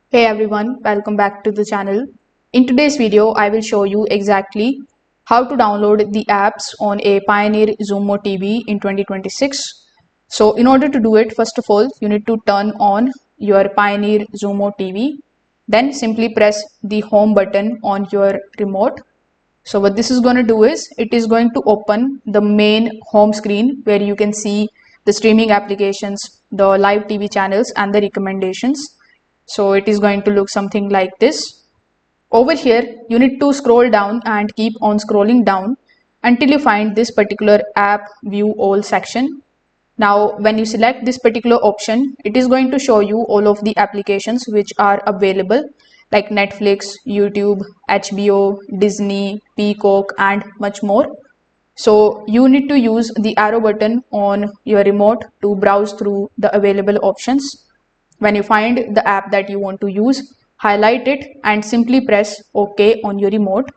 Hey everyone, welcome back to the channel. In today's video, I will show you exactly how to download the apps on a Pioneer Xumo TV in 2026. So in order to do it, first of all, you need to turn on your Pioneer Xumo TV. Then simply press the home button on your remote. So what this is going to do is it is going to open the main home screen where you can see the streaming applications, the live TV channels and the recommendations. So it is going to look something like this. Over here, you need to scroll down and keep on scrolling down until you find this particular app view all section. Now, when you select this particular option, it is going to show you all of the applications which are available like Netflix, YouTube, HBO, Disney, Peacock, and much more. So you need to use the arrow button on your remote to browse through the available options. When you find the app that you want to use, highlight it and simply press OK on your remote.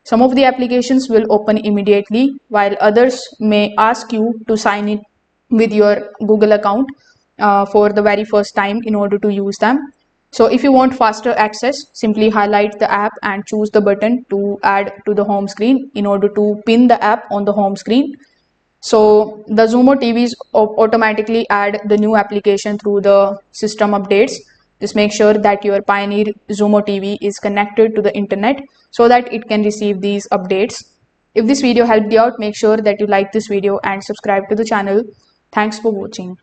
Some of the applications will open immediately, while others may ask you to sign in with your Google account for the very first time in order to use them. So if you want faster access, simply highlight the app and choose the button to add to the home screen in order to pin the app on the home screen. So the Xumo TVs automatically add the new application through the system updates. Just make sure that your Pioneer Xumo TV is connected to the internet so that it can receive these updates. If this video helped you out, make sure that you like this video and subscribe to the channel. Thanks for watching.